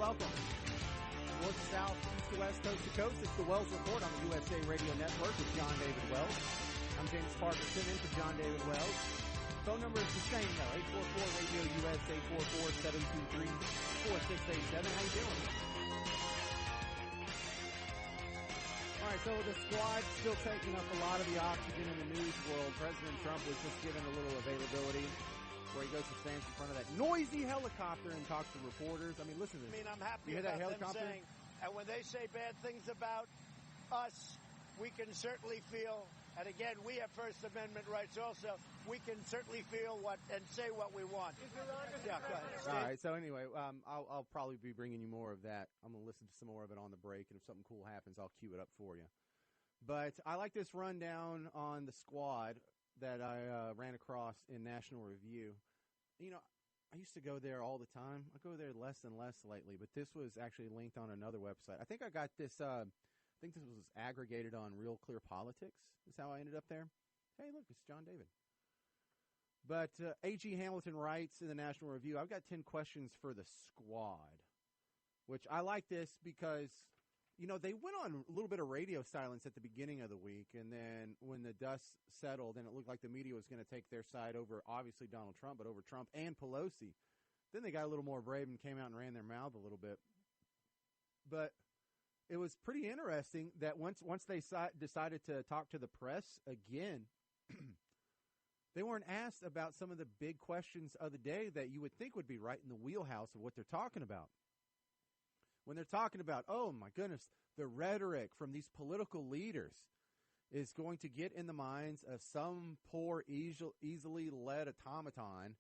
welcome. North to south, east to west, coast to coast. It's the Wells Report on the USA Radio Network with John David Wells. I'm James Parker, sitting in for John David Wells. Phone number is the same, though, 844-RADIO-US, 844-723-4687. How you doing? All right, so the squad's still taking up a lot of the oxygen in the news world. President Trump was just given a little availability where he goes to stand in front of that noisy helicopter and talks to reporters. I mean, listen to this. I mean, I'm happy you hear about that helicopter? them saying, and when they say bad things about us, we can certainly feel, and again, we have First Amendment rights also, we can certainly feel what and say what we want. Yeah, go ahead. All right, so anyway, I'll probably be bringing you more of that. I'm going to listen to some more of it on the break, and if something cool happens, I'll cue it up for you. But I like this rundown on the squad that I ran across in National Review. You know, I used to go there all the time. I go there less and less lately, but this was actually linked on another website. I think I got this, I think this was aggregated on Real Clear Politics is how I ended up there. Hey, look, it's John David. But A.G. Hamilton writes in the National Review, I've got 10 questions for the squad, which I like this because, you know, they went on a little bit of radio silence at the beginning of the week, and then when the dust settled and it looked like the media was going to take their side over, obviously, Donald Trump, but over Trump and Pelosi, then they got a little more brave and came out and ran their mouth a little bit. But it was pretty interesting that once they decided to talk to the press again, they weren't asked about some of the big questions of the day that you would think would be right in the wheelhouse of what they're talking about. When they're talking about, oh, my goodness, the rhetoric from these political leaders is going to get in the minds of some poor, easily led automaton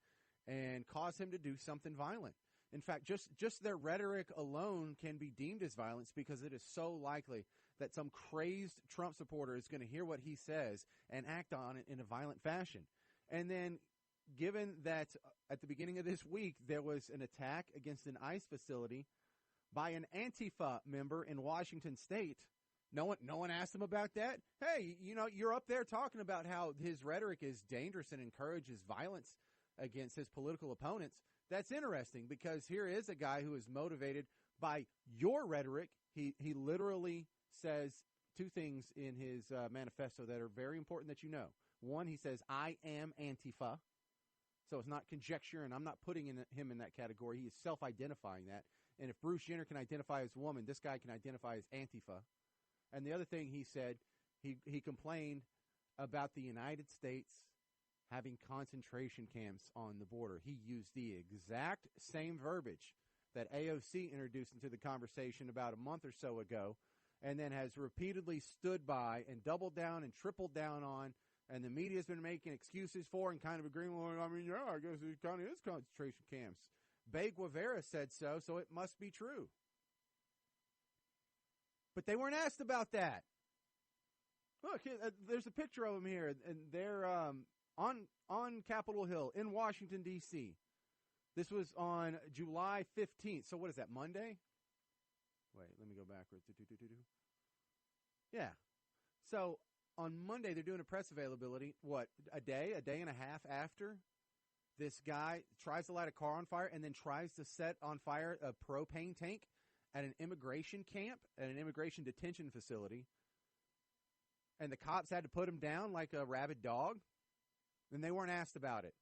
and cause him to do something violent. In fact, just their rhetoric alone can be deemed as violence because it is so likely that some crazed Trump supporter is going to hear what he says and act on it in a violent fashion. And then given that at the beginning of this week there was an attack against an ICE facility by an Antifa member in Washington State, no one asked him about that. Hey, you know, you're up there talking about how his rhetoric is dangerous and encourages violence against his political opponents. That's interesting because here is a guy who is motivated by your rhetoric. He literally says two things in his manifesto that are very important that you know. One, he says, I am Antifa. So it's not conjecture, and I'm not putting him in that category. He is self-identifying that. And if Bruce Jenner can identify as a woman, this guy can identify as Antifa. And the other thing he said, he complained about the United States having concentration camps on the border. He used the exact same verbiage that AOC introduced into the conversation about a month or so ago, and then has repeatedly stood by and doubled down and tripled down on, and the media has been making excuses for and kind of agreeing, well, I mean, yeah, I guess it kind of is concentration camps. Bay Guevara said so it must be true. But they weren't asked about that. Look, there's a picture of them here, and they're on Capitol Hill in Washington, D.C. This was on July 15th. So what is that, Monday? Wait, let me go backwards. Yeah. So on Monday, they're doing a press availability, a day and a half after this guy tries to light a car on fire and then tries to set on fire a propane tank at an immigration camp, at an immigration detention facility. And the cops had to put him down like a rabid dog. And they weren't asked about it.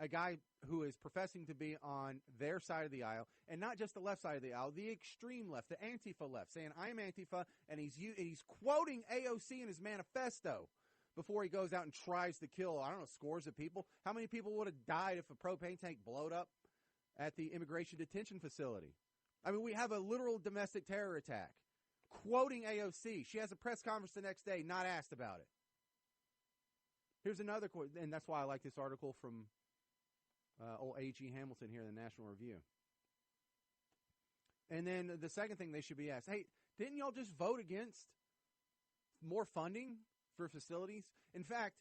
A guy who is professing to be on their side of the aisle, and not just the left side of the aisle, the extreme left, the Antifa left, saying, I'm Antifa, and he's quoting AOC in his manifesto before he goes out and tries to kill, I don't know, scores of people. How many people would have died if a propane tank blowed up at the immigration detention facility? I mean, we have a literal domestic terror attack. Quoting AOC. She has a press conference the next day, not asked about it. Here's another quote, and that's why I like this article from old A.G. Hamilton here in the National Review. And then the second thing they should be asked, hey, didn't y'all just vote against more funding for facilities? In fact,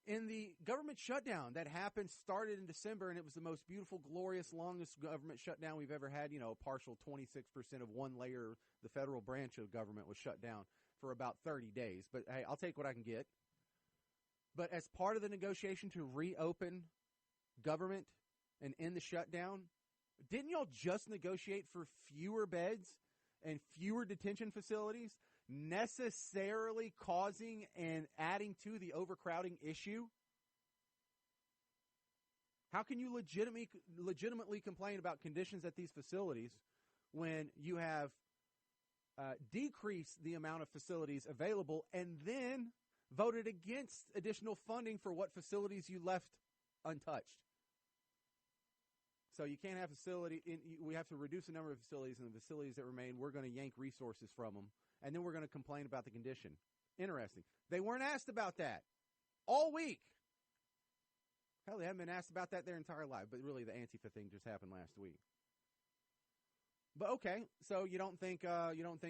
in the government shutdown that started in December, and it was the most beautiful, glorious, longest government shutdown we've ever had. You know, a partial 26% of one layer, the federal branch of government was shut down for about 30 days. But, hey, I'll take what I can get. But as part of the negotiation to reopen government and end the shutdown, Didn't y'all just negotiate for fewer beds and fewer detention facilities, necessarily causing and adding to the overcrowding issue? How can you legitimately complain about conditions at these facilities when you have decreased the amount of facilities available and then voted against additional funding for what facilities you left untouched? So you can't have we have to reduce the number of facilities, and the facilities that remain, we're going to yank resources from them, and then we're going to complain about the condition. Interesting. They weren't asked about that all week. Hell, they haven't been asked about that their entire life, but really the Antifa thing just happened last week. But okay, so you don't think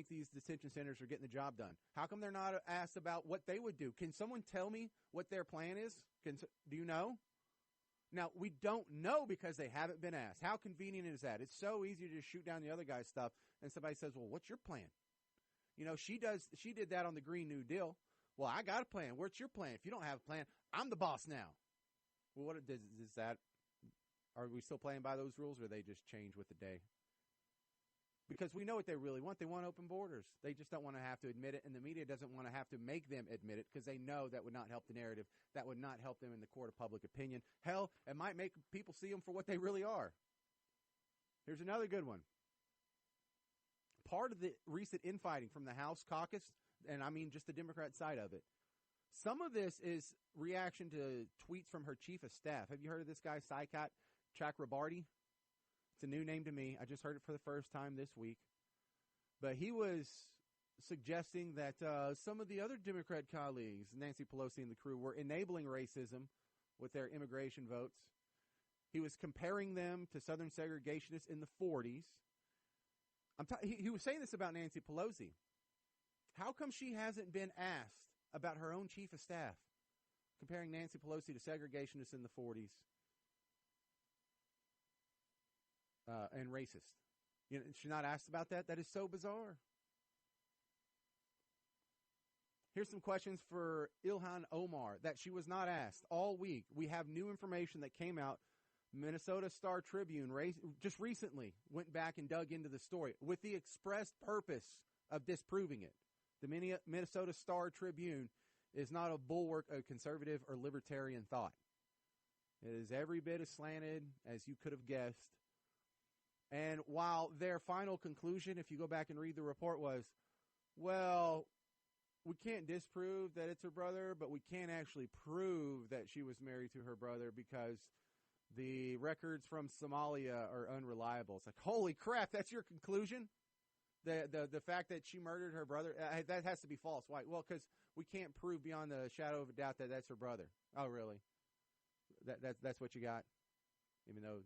these detention centers are getting the job done? How come they're not asked about what they would do? Can someone tell me what their plan is? Do you know? Now, we don't know because they haven't been asked. How convenient is that? It's so easy to just shoot down the other guy's stuff, and somebody says, well, what's your plan? You know, she did that on the Green New Deal. Well, I got a plan. What's your plan? If you don't have a plan, I'm the boss now. Well, what is that? Are we still playing by those rules, or they just change with the day? Because we know what they really want. They want open borders. They just don't want to have to admit it, and the media doesn't want to have to make them admit it because they know that would not help the narrative. That would not help them in the court of public opinion. Hell, it might make people see them for what they really are. Here's another good one. Part of the recent infighting from the House caucus, and I mean just the Democrat side of it, some of this is reaction to tweets from her chief of staff. Have you heard of this guy, Saikat Chakrabarty? It's a new name to me. I just heard it for the first time this week. But he was suggesting that some of the other Democrat colleagues, Nancy Pelosi and the crew, were enabling racism with their immigration votes. He was comparing them to Southern segregationists in the 40s. He was saying this about Nancy Pelosi. How come she hasn't been asked about her own chief of staff, comparing Nancy Pelosi to segregationists in the 40s? And racist. You know, she's not asked about that? That is so bizarre. Here's some questions for Ilhan Omar that she was not asked all week. We have new information that came out. Minnesota Star Tribune just recently went back and dug into the story with the express purpose of disproving it. The Minnesota Star Tribune is not a bulwark of conservative or libertarian thought. It is every bit as slanted as you could have guessed. And while their final conclusion, if you go back and read the report, was, well, we can't disprove that it's her brother, but we can't actually prove that she was married to her brother because the records from Somalia are unreliable. It's like, holy crap, that's your conclusion? The fact that she murdered her brother, that has to be false. Why? Well, because we can't prove beyond the shadow of a doubt that that's her brother. Oh, really? That's what you got? Even though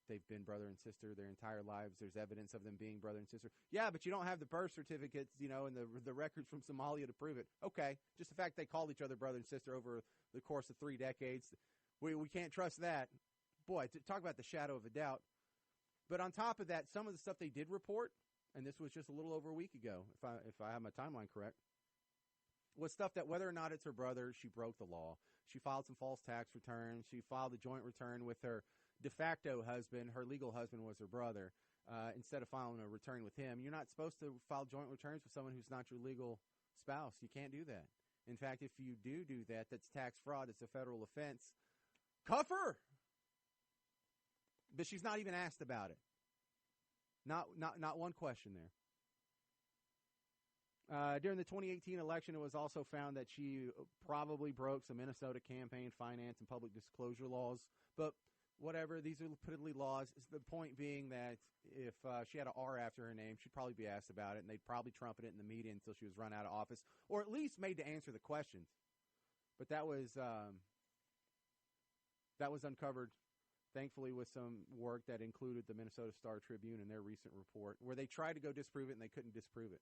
they've been brother and sister their entire lives. There's evidence of them being brother and sister. Yeah, but you don't have the birth certificates, you know, and the records from Somalia to prove it. Okay, just the fact they called each other brother and sister over the course of 3 decades, we can't trust that. Boy, talk about the shadow of a doubt. But on top of that, some of the stuff they did report, and this was just a little over a week ago, if I have my timeline correct, was stuff that whether or not it's her brother, she broke the law. She filed some false tax returns. She filed a joint return with her de facto husband. Her legal husband was her brother. Instead of filing a return with him, you're not supposed to file joint returns with someone who's not your legal spouse. You can't do that. In fact, if you do that, that's tax fraud. It's a federal offense. Cuff her! But she's not even asked about it. Not one question there. During the 2018 election, it was also found that she probably broke some Minnesota campaign finance and public disclosure laws. But whatever, these are piddly laws. The point being that if she had an R after her name, she'd probably be asked about it, and they'd probably trumpet it in the media until she was run out of office, or at least made to answer the questions. But that was uncovered, thankfully, with some work that included the Minnesota Star Tribune in their recent report, where they tried to go disprove it, and they couldn't disprove it.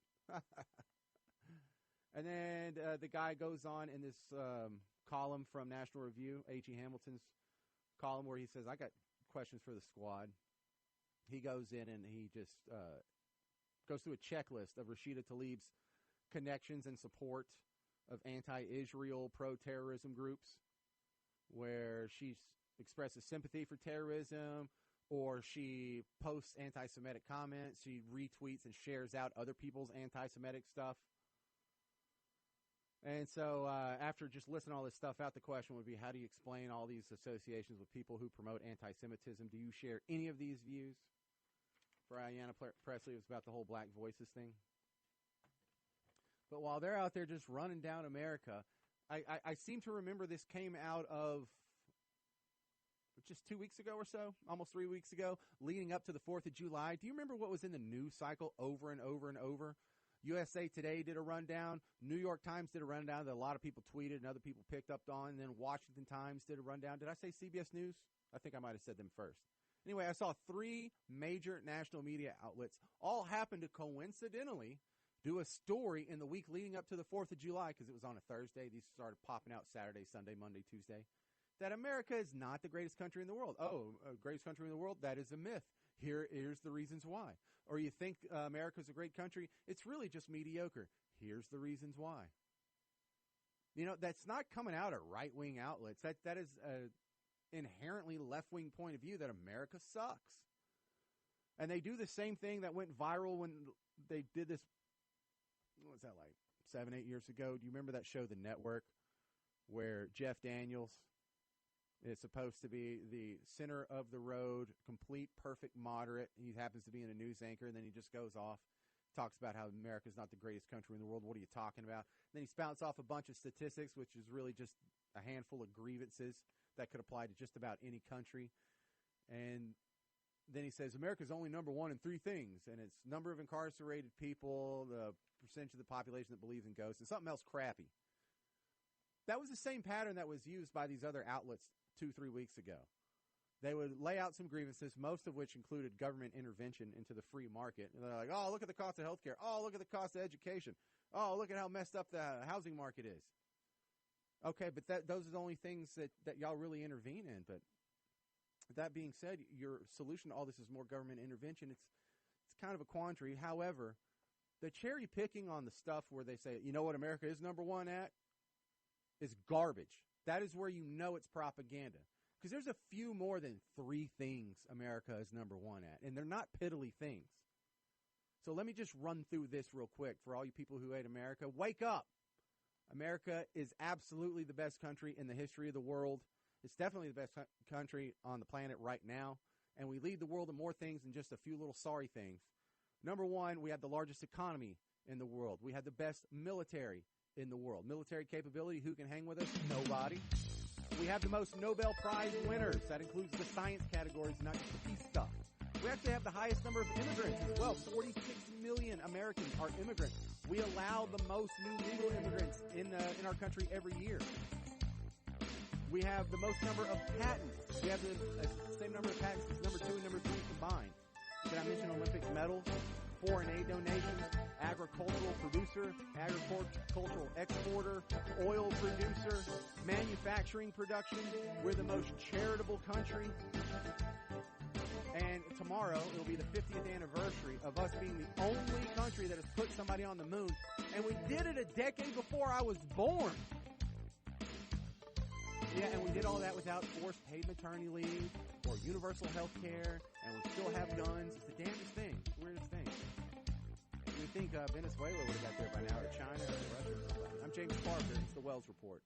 And then the guy goes on in this column from National Review, A.G. Hamilton's column, where he says, I got questions for the squad. He goes in and he just goes through a checklist of Rashida Tlaib's connections and support of anti-Israel, pro-terrorism groups, where she expresses sympathy for terrorism, or she posts anti-Semitic comments. She retweets and shares out other people's anti-Semitic stuff. And so after just listing all this stuff out, the question would be, how do you explain all these associations with people who promote anti-Semitism? Do you share any of these views? For Ayanna Pressley, it was about the whole Black Voices thing. But while they're out there just running down America, I seem to remember this came out of just 2 weeks ago or so, almost 3 weeks ago, leading up to the 4th of July. Do you remember what was in the news cycle over and over and over? USA Today did a rundown. New York Times did a rundown that a lot of people tweeted and other people picked up on. And then Washington Times did a rundown. Did I say CBS News? I think I might have said them first. Anyway, I saw 3 major national media outlets all happened to coincidentally do a story in the week leading up to the 4th of July, because it was on a Thursday. These started popping out Saturday, Sunday, Monday, Tuesday, that America is not the greatest country in the world. Oh, greatest country in the world? That is a myth. Here's the reasons why. Or you think America's a great country? It's really just mediocre. Here's the reasons why. You know, that's not coming out of right-wing outlets. That is an inherently left-wing point of view that America sucks. And they do the same thing that went viral when they did this, what was that, like 7, 8 years ago? Do you remember that show, The Network, where Jeff Daniels is supposed to be the center of the road, complete, perfect moderate. He happens to be in a news anchor, and then he just goes off, talks about how America's not the greatest country in the world. What are you talking about? Then he spouts off a bunch of statistics, which is really just a handful of grievances that could apply to just about any country. And then he says, America's only number 1 in 3 things, and it's number of incarcerated people, the percentage of the population that believes in ghosts, and something else crappy. That was the same pattern that was used by these other outlets 2-3 weeks ago. They would lay out some grievances, most of which included government intervention into the free market. And they're like, oh, look at the cost of healthcare. Oh, look at the cost of education. Oh, look at how messed up the housing market is. Okay, but those are the only things that y'all really intervene in. But that being said, your solution to all this is more government intervention. It's kind of a quandary. However, the cherry picking on the stuff where they say, you know what America is number 1 at, is garbage. That is where you know it's propaganda. Because there's a few more than 3 things America is number 1 at, and they're not piddly things. So let me just run through this real quick for all you people who hate America. Wake up! America is absolutely the best country in the history of the world. It's definitely the best country on the planet right now, and we lead the world in more things than just a few little sorry things. Number 1, we have the largest economy in the world. We have the best military in the world. Military capability, who can hang with us? Nobody. We have the most Nobel Prize winners. That includes the science categories, not just the peace stuff. We actually have the highest number of immigrants as well. 46 million Americans are immigrants. We allow the most new legal immigrants in our country every year. We have the most number of patents. We have the same number of patents as number 2 and number 3 combined. Did I mention Olympic medals, foreign aid donations, agricultural producer, agricultural exporter, oil producer, manufacturing production? We're the most charitable country. And tomorrow, it'll be the 50th anniversary of us being the only country that has put somebody on the moon. And we did it a decade before I was born. Yeah, and we did all that without forced paid maternity leave or universal health care, and we still have guns. It's the damnedest thing. It's the weirdest thing. You think Venezuela would have got there by now, or China, or Russia. I'm James Parker. It's the Wells Report.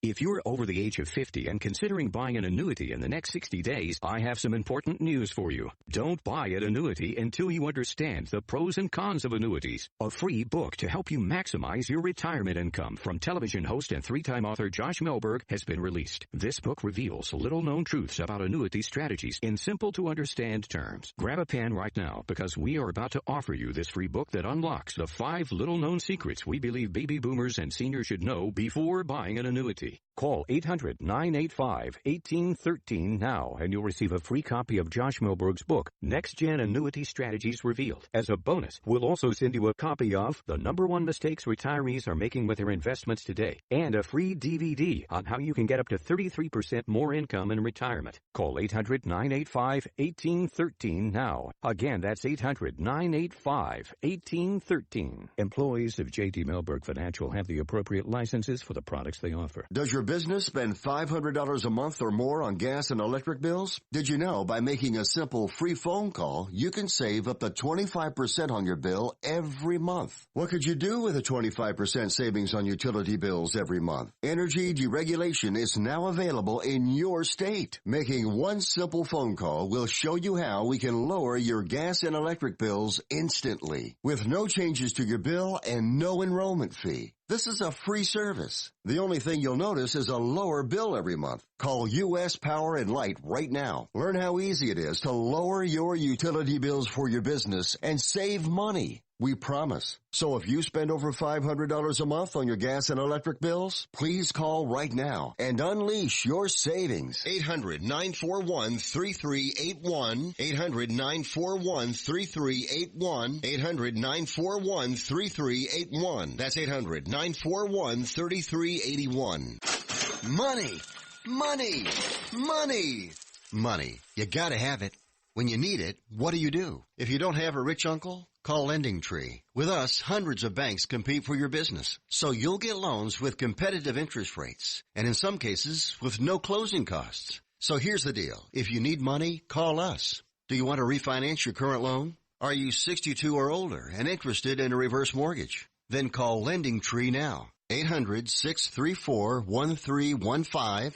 If you're over the age of 50 and considering buying an annuity in the next 60 days, I have some important news for you. Don't buy an annuity until you understand the pros and cons of annuities. A free book to help you maximize your retirement income from television host and 3-time author Josh Melberg has been released. This book reveals little-known truths about annuity strategies in simple-to-understand terms. Grab a pen right now, because we are about to offer you this free book that unlocks the 5 little-known secrets we believe baby boomers and seniors should know before buying an annuity. Call 800-985-1813 now, and you'll receive a free copy of Josh Melberg's book, Next Gen Annuity Strategies Revealed. As a bonus, we'll also send you a copy of The Number 1 Mistakes Retirees Are Making with Their Investments Today, and a free DVD on how you can get up to 33% more income in retirement. Call 800-985-1813 now. Again, that's 800-985-1813. Employees of J.D. Melberg Financial have the appropriate licenses for the products they offer. Does Does your business spend $500 a month or more on gas and electric bills? Did you know by making a simple free phone call, you can save up to 25% on your bill every month? What could you do with a 25% savings on utility bills every month? Energy deregulation is now available in your state. Making one simple phone call will show you how we can lower your gas and electric bills instantly with no changes to your bill and no enrollment fee. This is a free service. The only thing you'll notice is a lower bill every month. Call U.S. Power and Light right now. Learn how easy it is to lower your utility bills for your business and save money. We promise. So if you spend over $500 a month on your gas and electric bills, please call right now and unleash your savings. 800-941-3381. 800-941-3381. 800-941-3381. That's 800-941-3381. Money! Money! Money! Money. You gotta have it. When you need it, what do? If you don't have a rich uncle, call Lending Tree. With us, hundreds of banks compete for your business, so you'll get loans with competitive interest rates, and in some cases, with no closing costs. So here's the deal. If you need money, call us. Do you want to refinance your current loan? Are you 62 or older and interested in a reverse mortgage? Then call Lending Tree now. 800-634-1315.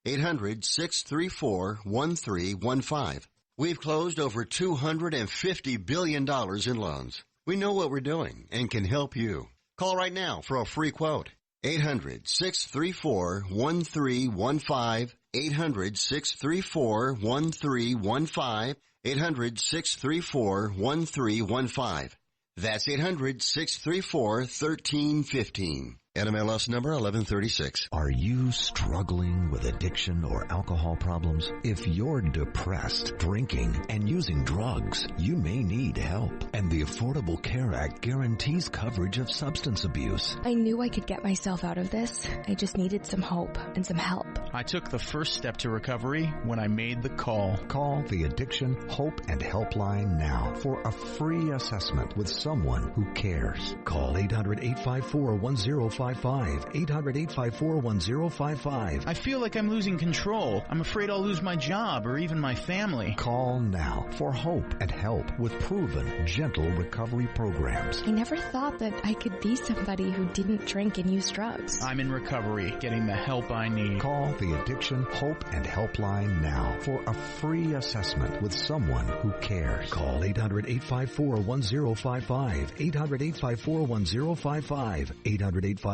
800-634-1315. We've closed over $250 billion in loans. We know what we're doing and can help you. Call right now for a free quote. 800-634-1315. 800-634-1315. 800-634-1315. That's 800-634-1315. NMLS number 1136. Are you struggling with addiction or alcohol problems? If you're depressed, drinking, and using drugs, you may need help. And the Affordable Care Act guarantees coverage of substance abuse. I knew I could get myself out of this. I just needed some hope and some help. I took the first step to recovery when I made the call. Call the Addiction, Hope, and Helpline now for a free assessment with someone who cares. Call 800-854-1055. 800-854-1055. I feel like I'm losing control. I'm afraid I'll lose my job or even my family. Call now for hope and help with proven, gentle recovery programs. I never thought that I could be somebody who didn't drink and use drugs. I'm in recovery, getting the help I need. Call the Addiction, Hope, and Helpline now for a free assessment with someone who cares. Call 800-854-1055. 800-854-1055. 800-854-1055.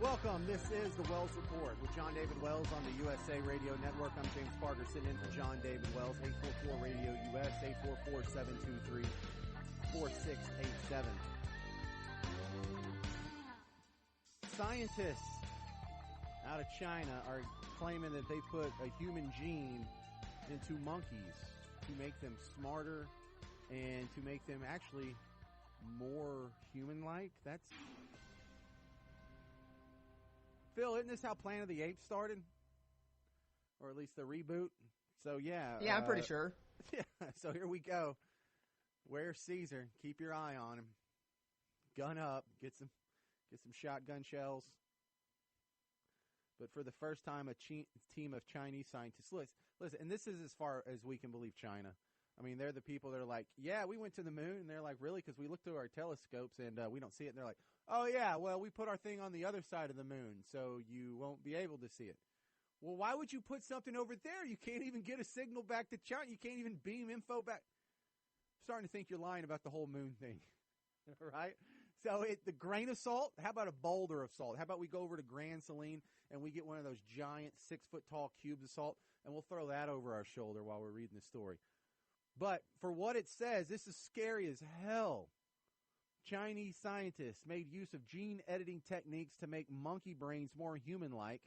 Welcome. This is the Wells Report with John David Wells on the USA Radio Network. I'm James Parker sitting in for John David Wells, 844-RADIO-US, 844-723-4687. Scientists out of China are claiming that they put a human gene into monkeys to make them smarter and to make them actually more human-like. That's... Phil, isn't this how Planet of the Apes started? Or at least the reboot? So, yeah. Yeah, I'm pretty sure. Yeah, so here we go. Where's Caesar? Keep your eye on him. Gun up. Get some shotgun shells. But for the first time, a team of Chinese scientists. Listen, and this is as far as we can believe China. I mean, they're the people that are like, yeah, we went to the moon. And they're like, really? Because we looked through our telescopes and we don't see it. And they're like, oh, yeah, well, we put our thing on the other side of the moon, so you won't be able to see it. Well, why would you put something over there? You can't even get a signal back to China. You can't even beam info back. I'm starting to think you're lying about the whole moon thing, right? So the grain of salt, how about a boulder of salt? How about we go over to Grand Saline and we get one of those giant 6-foot-tall cubes of salt, and we'll throw that over our shoulder while we're reading the story. But for what it says, this is scary as hell. Chinese scientists made use of gene editing techniques to make monkey brains more human-like,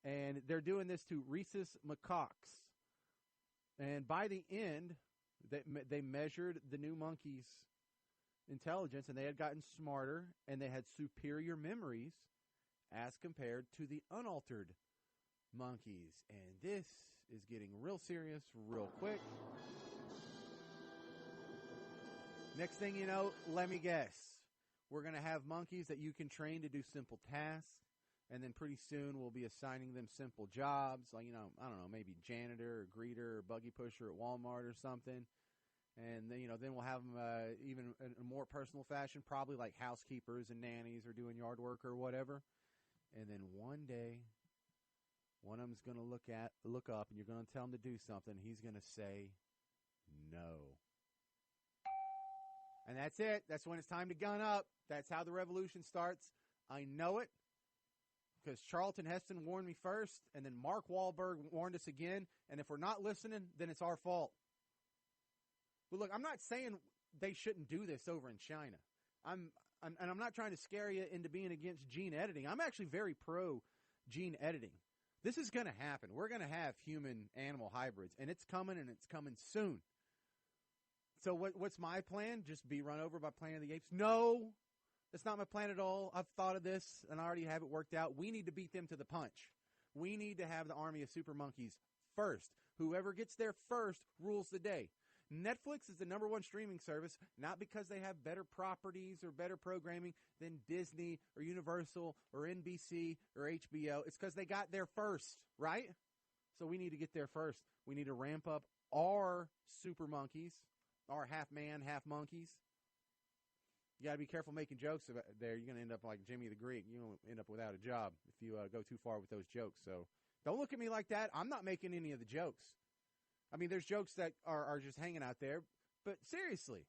and they're doing this to rhesus macaques. And by the end, they measured the new monkeys' intelligence, and they had gotten smarter, and they had superior memories as compared to the unaltered monkeys. And this is getting real serious real quick. Next thing you know, let me guess. We're going to have monkeys that you can train to do simple tasks, and then pretty soon we'll be assigning them simple jobs, like, I don't know, maybe janitor or greeter or buggy pusher at Walmart or something. And then, then we'll have them even in a more personal fashion, probably like housekeepers and nannies or doing yard work or whatever. And then one day, one of them's going to look up, and you're going to tell him to do something. He's going to say no. And that's it. That's when it's time to gun up. That's how the revolution starts. I know it because Charlton Heston warned me first, and then Mark Wahlberg warned us again. And if we're not listening, then it's our fault. But look, I'm not saying they shouldn't do this over in China. I'm not trying to scare you into being against gene editing. I'm actually very pro gene editing. This is going to happen. We're going to have human-animal hybrids, and it's coming, and it's coming soon. So what's my plan? Just be run over by Planet of the Apes? No, that's not my plan at all. I've thought of this, and I already have it worked out. We need to beat them to the punch. We need to have the army of super monkeys first. Whoever gets there first rules the day. Netflix is the number one streaming service, not because they have better properties or better programming than Disney or Universal or NBC or HBO. It's because they got there first, right? So we need to get there first. We need to ramp up our super monkeys, our half man, half monkeys. You got to be careful making jokes about there. You're going to end up like Jimmy the Greek. You're going to end up without a job if you go too far with those jokes. So don't look at me like that. I'm not making any of the jokes. I mean, there's jokes that are just hanging out there. But seriously,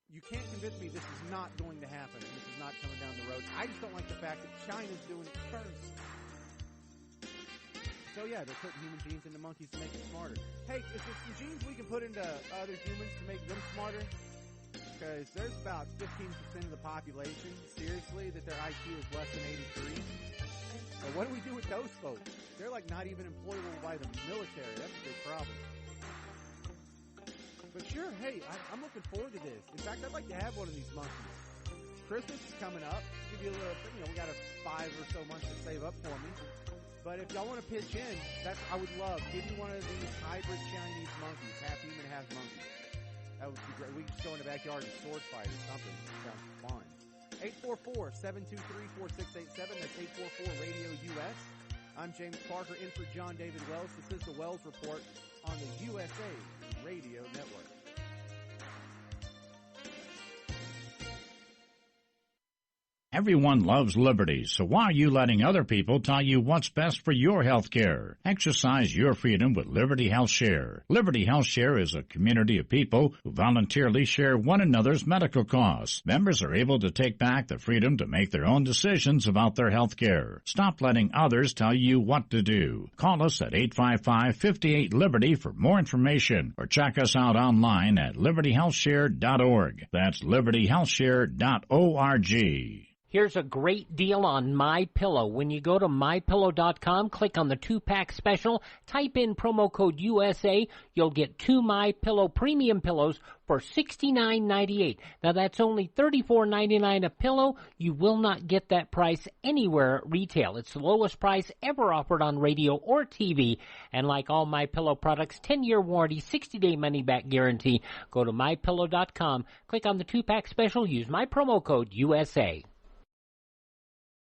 you can't convince me this is not going to happen. This is not coming down the road. I just don't like the fact that China's doing it first. So, yeah, they're putting human genes into monkeys to make them smarter. Hey, is there some genes we can put into other humans to make them smarter? Because there's about 15% of the population, seriously, that their IQ is less than 83. And what do we do with those folks? They're like not even employable by the military. That's a big problem. But sure, hey, I'm looking forward to this. In fact, I'd like to have one of these monkeys. Christmas is coming up. Give you a little, we got 5 or so months to save up for me. But if y'all want to pitch in, I would love. Give me one of these hybrid Chinese monkeys, half human, half monkey. That would be great. We could just go in the backyard and sword fight or something. Sounds fun. 844-723-4687. That's 844-RADIO-US. I'm James Parker in for John David Wells. This is the Wells Report on the USA Radio Network. Everyone loves liberty, so why are you letting other people tell you what's best for your health care? Exercise your freedom with Liberty Health Share. Liberty Health Share is a community of people who voluntarily share one another's medical costs. Members are able to take back the freedom to make their own decisions about their health care. Stop letting others tell you what to do. Call us at 855-58-LIBERTY for more information, or check us out online at libertyhealthshare.org. That's libertyhealthshare.org. Here's a great deal on MyPillow. When you go to MyPillow.com, click on the 2-pack special, type in promo code USA, you'll get 2 MyPillow premium pillows for $69.98. Now that's only $34.99 a pillow. You will not get that price anywhere at retail. It's the lowest price ever offered on radio or TV. And like all MyPillow products, 10-year warranty, 60-day money-back guarantee. Go to MyPillow.com, click on the 2-pack special, use my promo code USA.